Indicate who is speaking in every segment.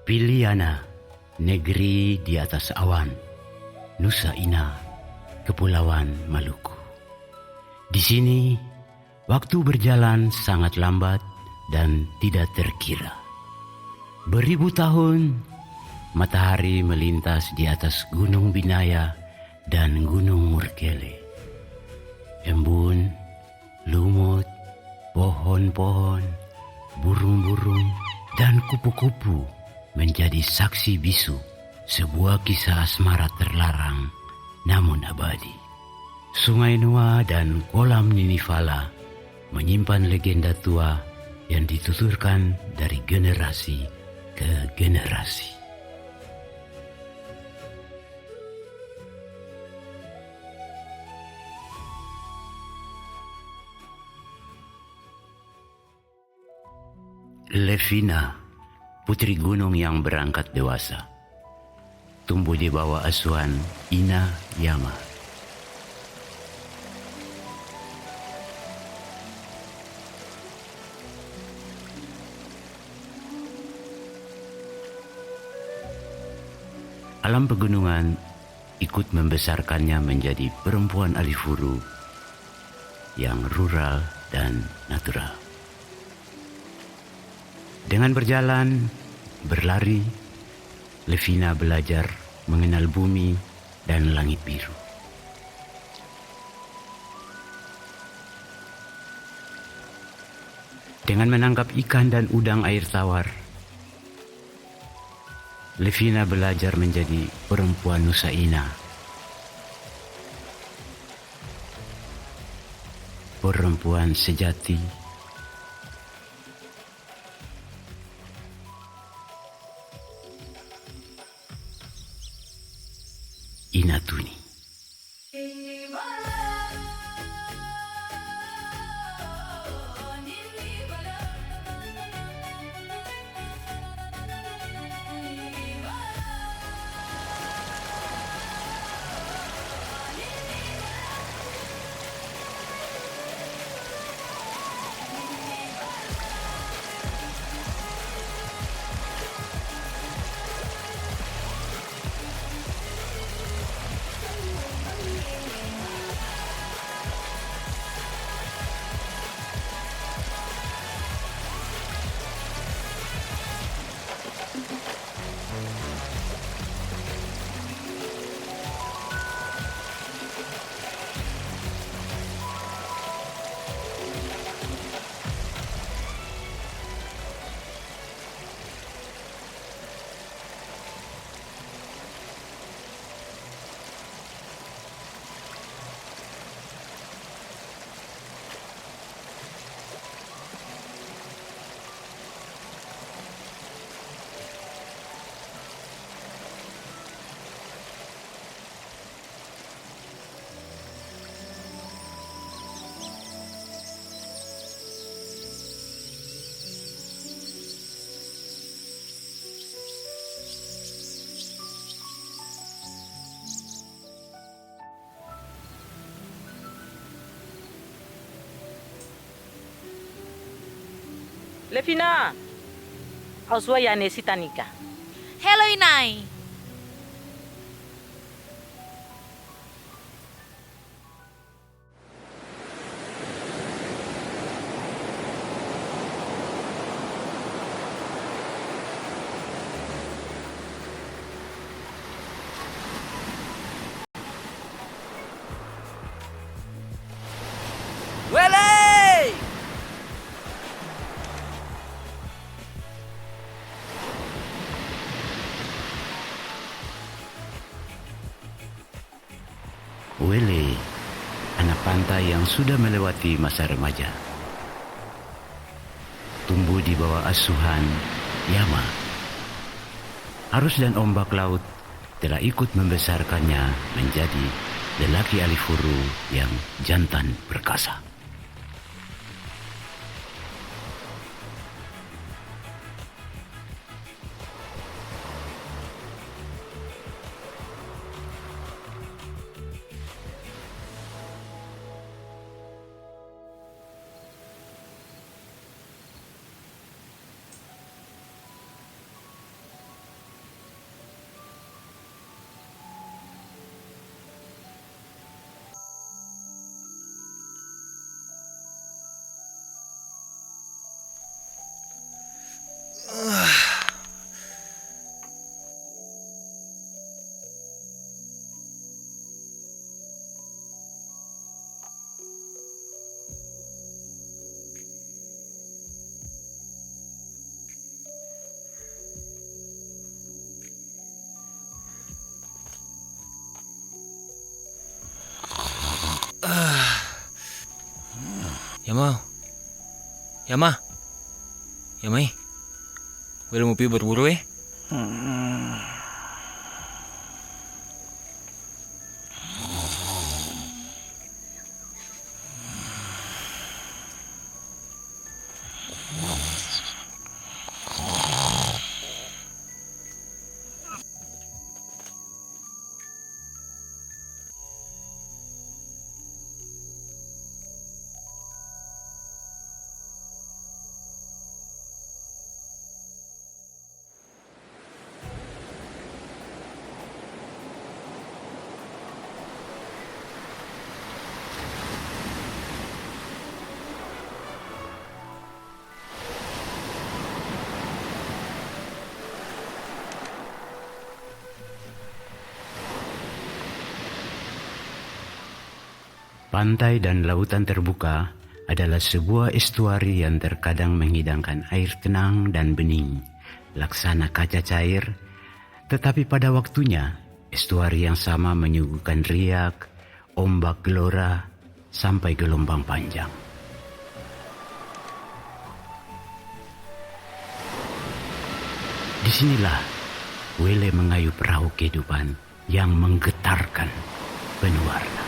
Speaker 1: Piliana, negeri di atas awan, Nusa Ina, Kepulauan Maluku. Di sini, waktu berjalan sangat lambat dan tidak terkira. Beribu tahun, matahari melintas di atas Gunung Binaya dan Gunung Murkele. Embun, lumut, pohon-pohon, burung-burung, dan kupu-kupu menjadi saksi bisu sebuah kisah asmara terlarang namun abadi. Sungai Nua dan kolam Ninifala menyimpan legenda tua yang dituturkan dari generasi ke generasi. Levina, putri gunung yang berangkat dewasa, tumbuh di bawah asuhan Ina Yama. Alam pegunungan ikut membesarkannya menjadi perempuan alifuru yang rural dan natural. Dengan berjalan, berlari, Levina belajar mengenal bumi dan langit biru. Dengan menangkap ikan dan udang air tawar, Levina belajar menjadi perempuan Nusa Ina. Perempuan sejati, Inatuni.
Speaker 2: Levina, auswa ya nesita nika.
Speaker 3: Hello, Inay.
Speaker 2: Wele!
Speaker 1: Wele, anak pantai yang sudah melewati masa remaja, tumbuh di bawah asuhan Yama. Arus dan ombak laut telah ikut membesarkannya menjadi lelaki alifuru yang jantan perkasa.
Speaker 4: Yama. Yama. Yamai. Wala mo pi berburu eh?
Speaker 1: Pantai dan lautan terbuka adalah sebuah estuari yang terkadang menghidangkan air tenang dan bening, laksana kaca cair, tetapi pada waktunya estuari yang sama menyuguhkan riak, ombak gelora, sampai gelombang panjang. Disinilah Wele mengayuh perahu kehidupan yang menggetarkan penuh warna.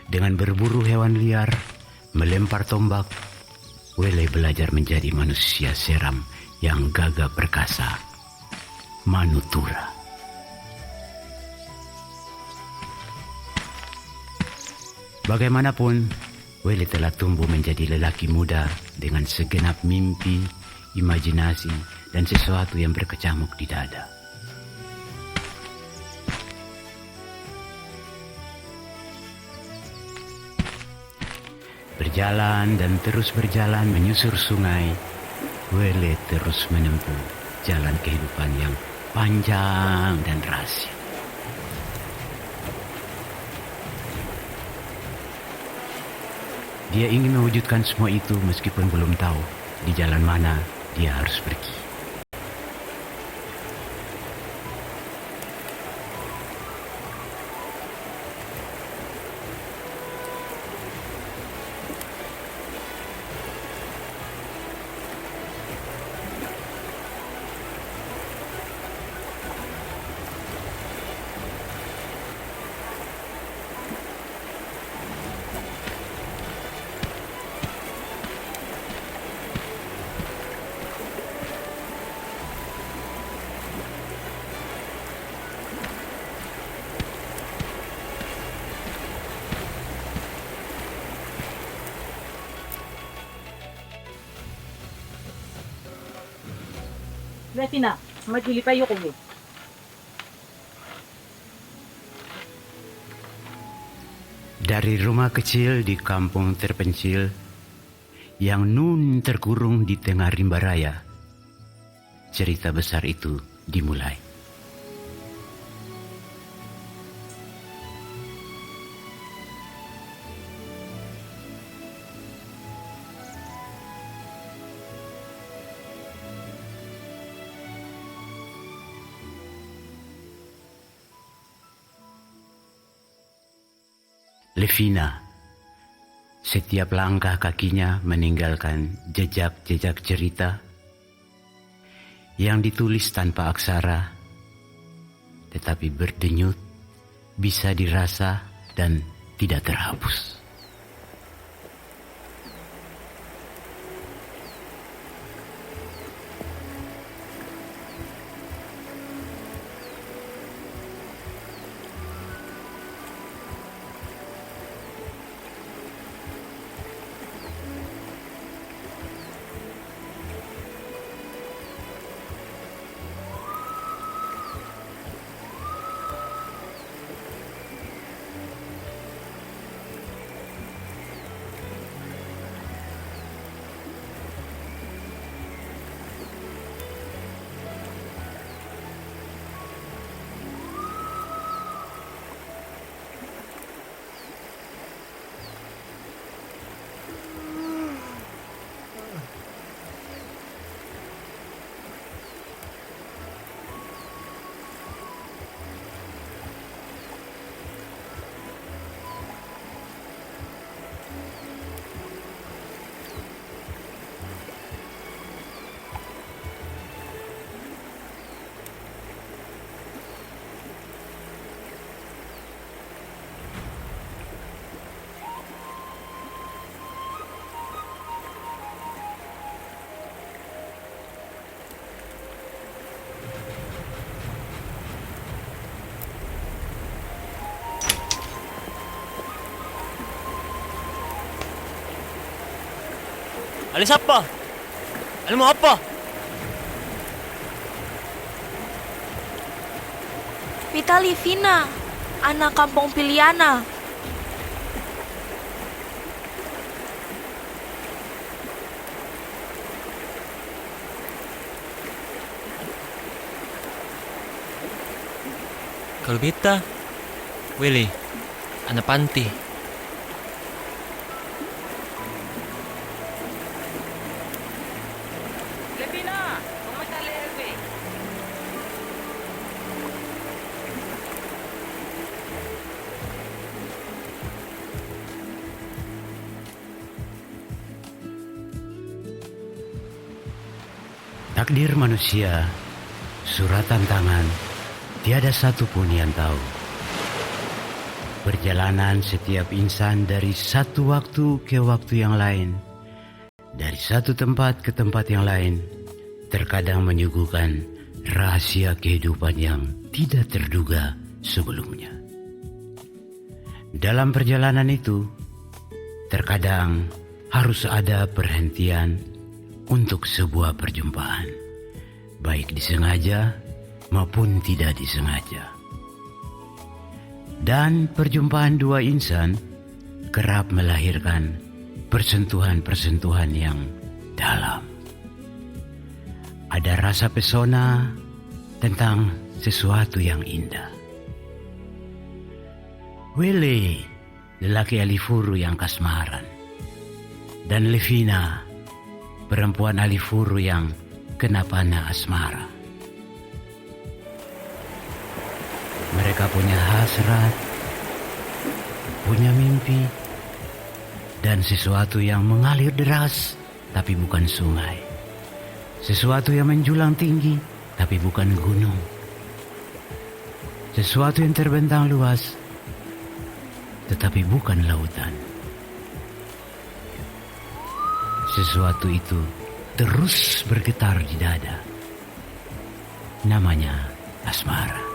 Speaker 1: Dengan berburu hewan liar, melempar tombak, Wele belajar menjadi manusia seram yang gagah perkasa, Manutura. Bagaimanapun, Wele telah tumbuh menjadi lelaki muda dengan segenap mimpi, imajinasi, dan sesuatu yang berkecamuk di dada. Berjalan dan terus berjalan menyusur sungai, Wele terus menempuh jalan kehidupan yang panjang dan rahasia. Dia ingin mewujudkan semua itu meskipun belum tahu di jalan mana dia harus pergi.
Speaker 2: Lefina, magilipayo ko mo.
Speaker 1: Dari rumah kecil di kampung terpencil yang nun terkurung di tengah rimba raya, cerita besar itu dimulai. Lefina, setiap langkah kakinya meninggalkan jejak-jejak cerita yang ditulis tanpa aksara, tetapi berdenyut, bisa dirasa dan tidak terhapus.
Speaker 4: Alis apa? Alis mau apa?
Speaker 3: Vita Livina, anak kampung Piliana.
Speaker 4: Kalau beta, Willy, anak panti.
Speaker 2: Lefina, ¿cómo está el jefe?
Speaker 1: Takdir manusia, suratan tangan, tiada satu pun yang tahu. Perjalanan setiap insan dari satu waktu ke waktu yang lain, dari satu tempat ke tempat yang lain, terkadang menyuguhkan rahasia kehidupan yang tidak terduga sebelumnya. Dalam perjalanan itu, terkadang harus ada perhentian untuk sebuah perjumpaan, baik disengaja maupun tidak disengaja. Dan perjumpaan dua insan kerap melahirkan persentuhan-persentuhan yang dalam. Ada rasa pesona tentang sesuatu yang indah. Willy, lelaki Alifuru yang kasmaran, dan Lefina, perempuan Alifuru yang kena panah asmara. Mereka punya hasrat, punya mimpi, dan sesuatu yang mengalir deras tapi bukan sungai. Sesuatu yang menjulang tinggi tapi bukan gunung. Sesuatu yang terbentang luas tetapi bukan lautan. Sesuatu itu terus bergetar di dada. Namanya asmara.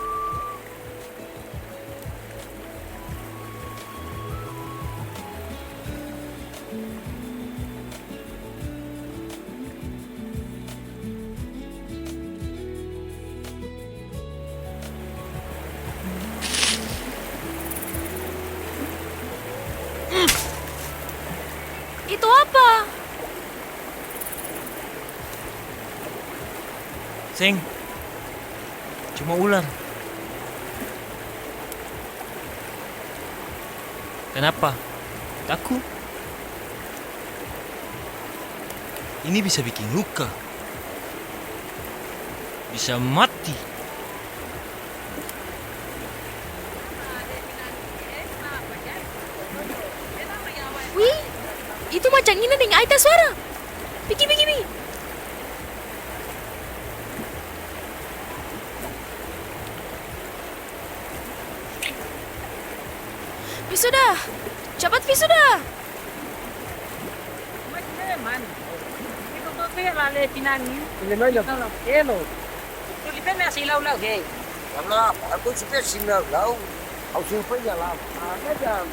Speaker 3: Itu apa?
Speaker 4: Seng, cuma ular. Kenapa? Takut? Ini bisa bikin luka. Bisa mati.
Speaker 3: Wih, itu macam ini dengan Aita suara. Piki. Visuda, cepat Visuda.
Speaker 2: Man, ito to kaya la Lefina ni. Hello. Tôi đi bên mẹ xì lâu lâu kì.
Speaker 5: Làm nào, tôi chỉ biết xin nào đâu. Học sinh phải nhà làm. Bây giờ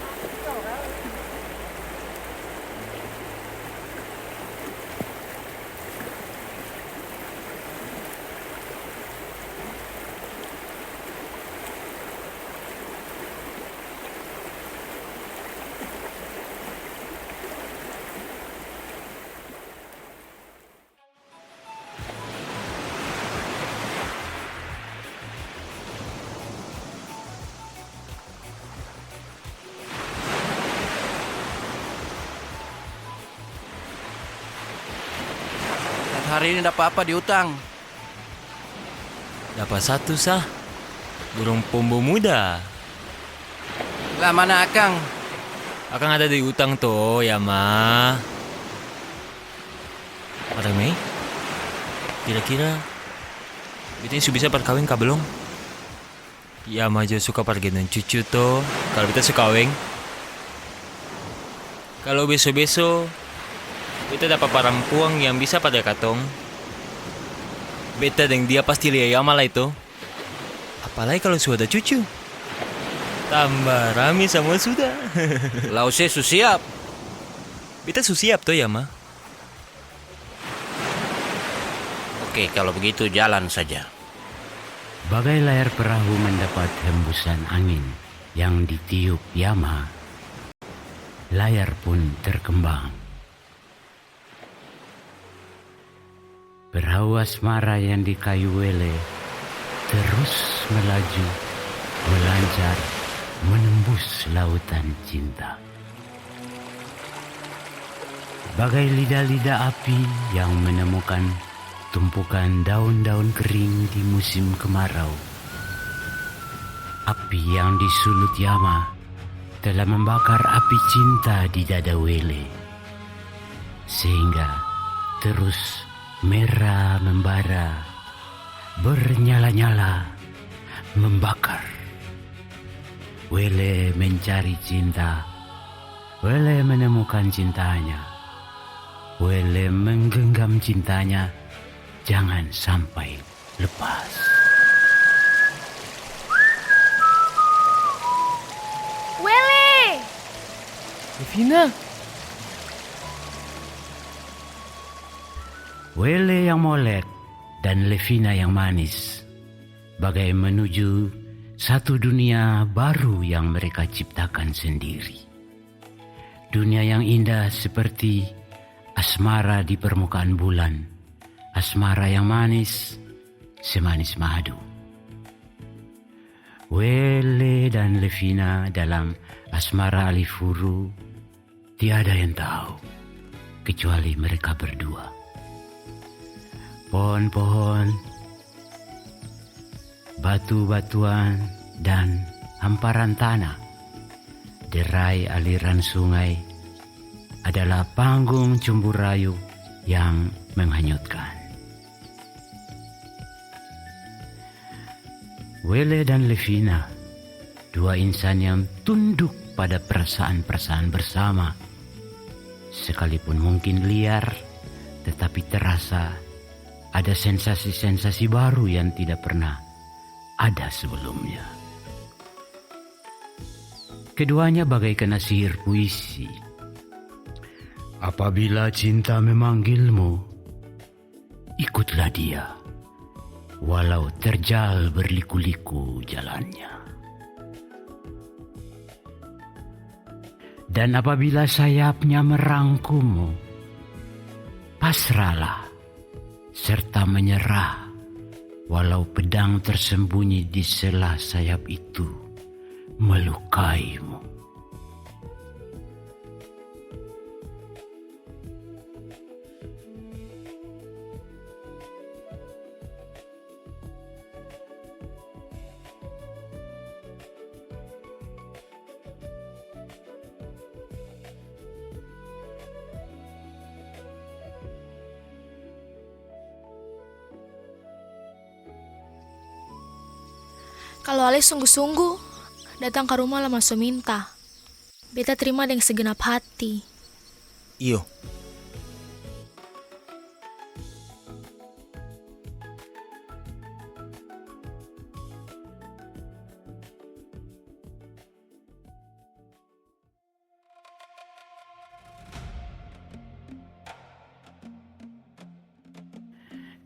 Speaker 6: hari ini dapat apa di utang?
Speaker 4: Dapat satu sah. Burung pombo muda.
Speaker 6: Lah mana Akang?
Speaker 4: Akang ada di utang tuh, ya mah. Ada Mei? Kira-kira kita bisa perkawin kah belum? Ya mah jo suka pergi dengan cucu tuh. Kalau kita suka kawin. Kalau besok-besok kita dapat perempuan yang bisa pada katong. Beta dan dia pasti lihat Yama lah itu. Apalagi kalau sudah ada cucu. Tambah rame semua sudah.
Speaker 6: Lau saya siap.
Speaker 4: Beta siap tuh Yama.
Speaker 6: Oke, kalau begitu jalan saja.
Speaker 1: Bagai layar perahu mendapat hembusan angin yang ditiup Yama, layar pun terkembang. Perahu asmara yang dikayu Wele terus melaju, melancar, menembus lautan cinta. Bagai lidah-lidah api yang menemukan tumpukan daun-daun kering di musim kemarau. Api yang disulut Yama telah membakar api cinta di dada Wele, sehingga terus merah membara, bernyala-nyala, membakar. Wele mencari cinta, Wele menemukan cintanya, Wele menggenggam cintanya, jangan sampai lepas.
Speaker 3: Wele!
Speaker 2: Devina.
Speaker 1: Wele yang molek dan Levina yang manis, bagai menuju satu dunia baru yang mereka ciptakan sendiri. Dunia yang indah seperti asmara di permukaan bulan, asmara yang manis, semanis madu. Wele dan Levina dalam asmara Alifuru, tiada yang tahu kecuali mereka berdua. Pohon-pohon, batu-batuan, dan hamparan tanah, derai aliran sungai adalah panggung cumbu rayu yang menghanyutkan. Wele dan Levina, dua insan yang tunduk pada perasaan-perasaan bersama, sekalipun mungkin liar, tetapi terasa ada sensasi-sensasi baru yang tidak pernah ada sebelumnya. Keduanya bagaikan sihir puisi. Apabila cinta memanggilmu, ikutlah dia, walau terjal berliku-liku jalannya. Dan apabila sayapnya merangkummu, pasrahlah serta menyerah, walau pedang tersembunyi di sela sayap itu melukaimu.
Speaker 3: Kalau Ale sungguh-sungguh datang ke rumah lama so minta, beta terima dengan segenap hati.
Speaker 6: Iyo.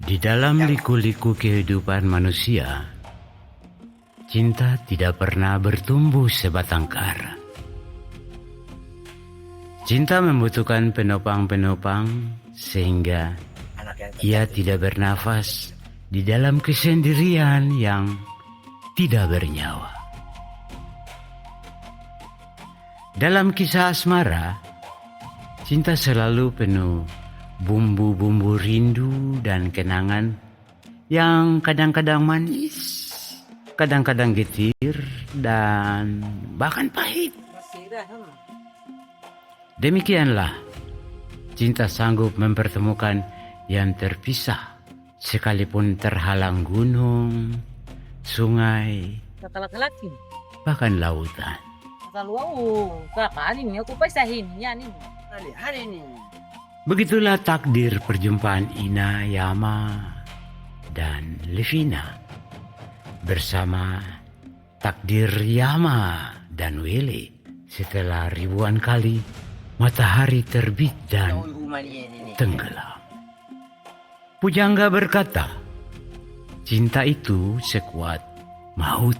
Speaker 1: Di dalam liku-liku kehidupan manusia, cinta tidak pernah bertumbuh sebatang kara. Cinta membutuhkan penopang-penopang sehingga ia tidak bernafas di dalam kesendirian yang tidak bernyawa. Dalam kisah asmara, cinta selalu penuh bumbu-bumbu rindu dan kenangan yang kadang-kadang manis, kadang-kadang getir, dan bahkan pahit. Demikianlah cinta sanggup mempertemukan yang terpisah, sekalipun terhalang gunung, sungai,
Speaker 2: Laki-laki.
Speaker 1: bahkan lautan.
Speaker 2: Kalau kakak ini aku pasahin ya nih.
Speaker 5: Hari ini.
Speaker 1: Begitulah takdir perjumpaan Ina, Yama, dan Levina bersama takdir Yama dan Wele setelah ribuan kali matahari terbit dan tenggelam. Pujangga berkata, cinta itu sekuat maut.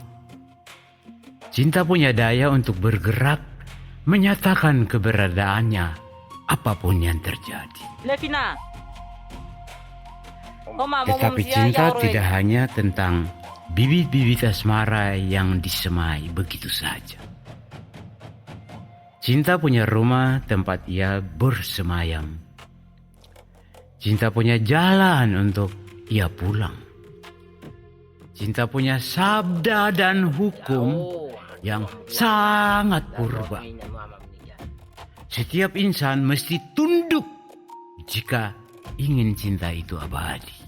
Speaker 1: Cinta punya daya untuk bergerak, menyatakan keberadaannya apapun yang terjadi.
Speaker 2: Levina. Toma,
Speaker 1: Tetapi cinta tidak hanya tentang bibit-bibit asmara yang disemai begitu saja. Cinta punya rumah tempat ia bersemayam. Cinta punya jalan untuk ia pulang. Cinta punya sabda dan hukum yang sangat purba. Setiap insan mesti tunduk jika ingin cinta itu abadi.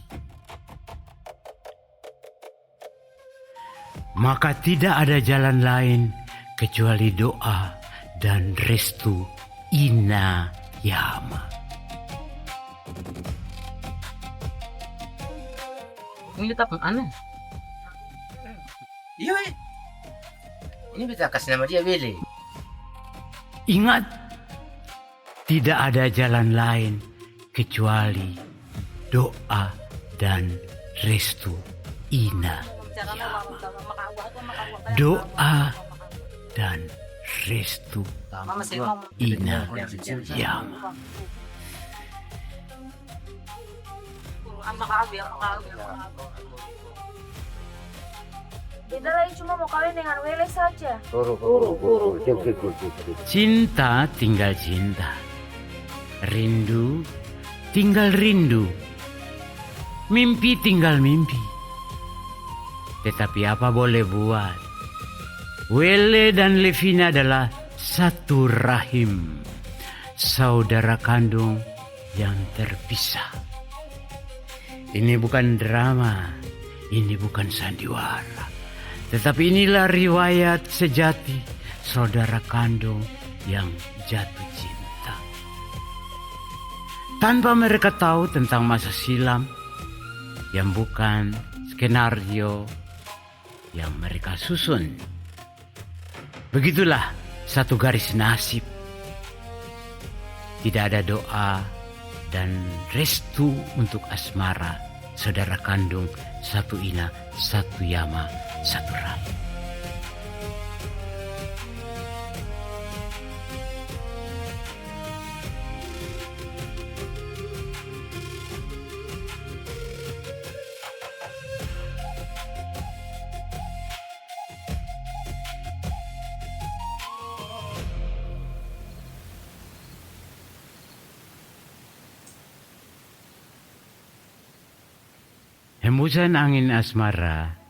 Speaker 1: Maka tidak ada jalan lain kecuali doa dan restu Ina Yama.
Speaker 2: Ini tetap aneh.
Speaker 5: Iya, ini bisa kasih nama dia Willy.
Speaker 1: Ingat, tidak ada jalan lain kecuali doa dan restu Ina Yama. Doa dan restu Ina Yama.
Speaker 3: Beta lagi cuma mau kawin dengan Wele saja.
Speaker 1: Cinta tinggal cinta. Rindu tinggal rindu. Mimpi tinggal mimpi. Tetapi apa boleh buat? Wele dan Levina adalah satu rahim, saudara kandung yang terpisah. Ini bukan drama, ini bukan sandiwara, tetapi inilah riwayat sejati saudara kandung yang jatuh cinta. Tanpa mereka tahu tentang masa silam yang bukan skenario yang mereka susun. Begitulah satu garis nasib. Tidak ada doa dan restu untuk asmara, saudara kandung, satu Ina, satu Yama, satu rahim. Hembusan angin asmara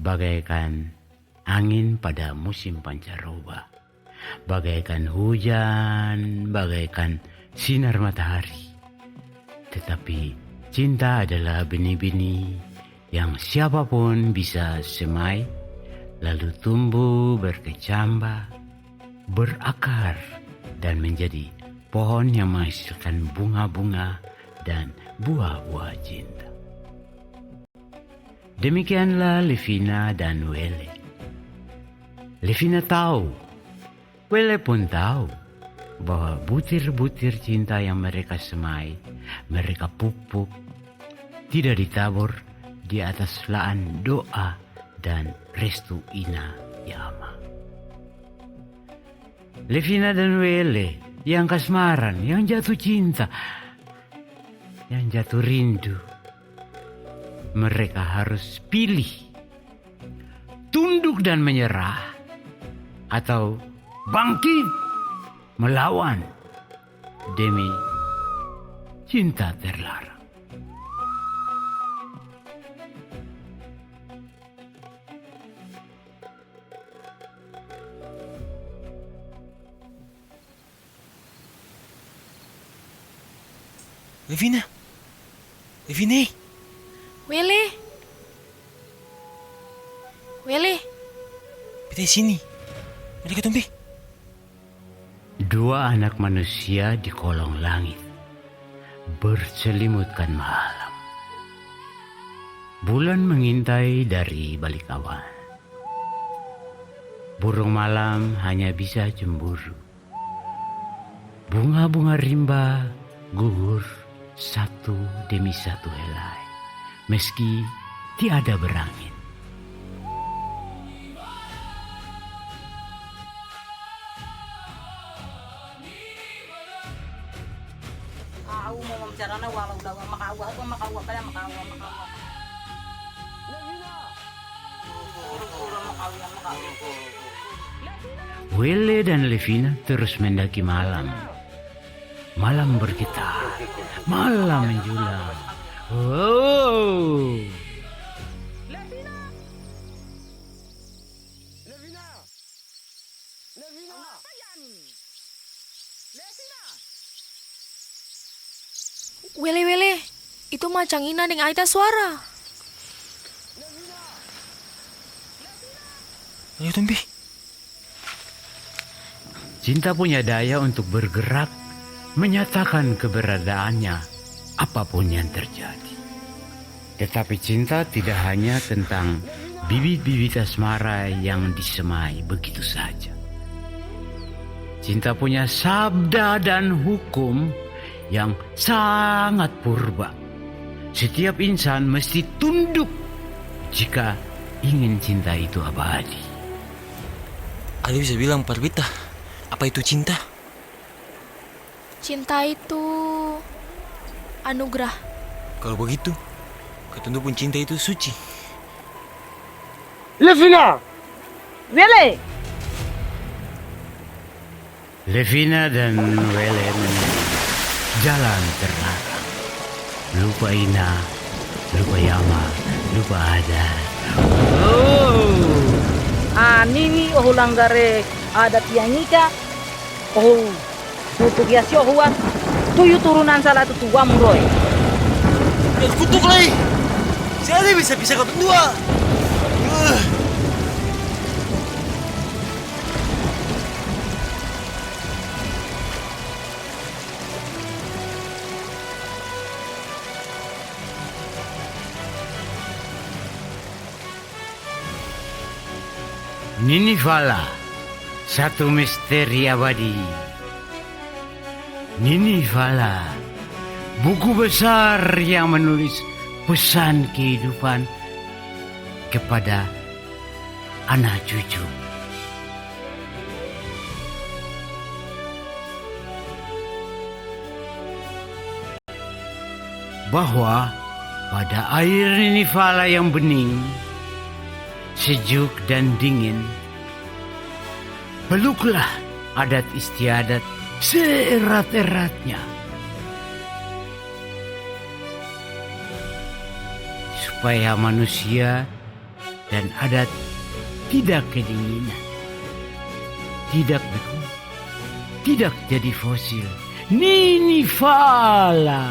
Speaker 1: bagaikan angin pada musim pancaroba, bagaikan hujan, bagaikan sinar matahari. Tetapi cinta adalah benih-benih yang siapapun bisa semai, lalu tumbuh berkecambah, berakar, dan menjadi pohon yang menghasilkan bunga-bunga dan buah-buah cinta. Demikianlah Levina dan Wele. Levina tahu, Wele pun tahu bahwa butir-butir cinta yang mereka semai, mereka pupuk, tidak ditabur di atas laan doa dan restu Ina Yama. Levina dan Wele yang kasmaran, yang jatuh cinta, yang jatuh rindu. Mereka harus pilih tunduk dan menyerah atau bangkit melawan demi cinta terlarang.
Speaker 4: Levina. Levina.
Speaker 3: Wele. Wele.
Speaker 4: Beta sini. Mari ke tumpi.
Speaker 1: Dua anak manusia di kolong langit berselimutkan malam. Bulan mengintai dari balik awan. Burung malam hanya bisa cemburu. Bunga-bunga rimba gugur satu demi satu helai, meski tiada berangin.
Speaker 2: Aku mau membicarakan walau dawa makawa atau makawa kaya makawa.
Speaker 1: Wele dan Levina terus mendaki malam. Malam bergetar, malam menjulang. Oh.
Speaker 3: Wele, itu macang ina dengan aita suara.
Speaker 4: Ayo Tumpi.
Speaker 1: Cinta punya daya untuk bergerak, menyatakan keberadaannya apapun yang terjadi. Tetapi cinta tidak hanya tentang bibit-bibit asmara yang disemai begitu saja. Cinta punya sabda dan hukum yang sangat purba. Setiap insan mesti tunduk jika ingin cinta itu abadi.
Speaker 4: Ali bisa bilang Parvita, apa itu cinta?
Speaker 3: Cinta itu anugerah.
Speaker 4: Kalau begitu, ketentu pun cinta itu suci.
Speaker 5: Levina!
Speaker 2: Wele,
Speaker 1: Levina dan Wele menempuh jalan terlarang. Lupa Ina, lupa Yama, lupa adat.
Speaker 2: nini oh langgare adat yang nika. Oh, tutup ya sio huat. Tuyu turunan salah tu tuam roy.
Speaker 6: Kutuk lagi. Saya bisa kau berdua.
Speaker 1: Ninivala, satu misteri abadi. Ninivala, buku besar yang menulis pesan kehidupan kepada anak cucu. Bahwa pada air Ninivala yang bening, sejuk dan dingin, peluklah adat istiadat seerat-eratnya, supaya manusia dan adat tidak kedinginan, tidak beku, tidak jadi fosil. Ninivala.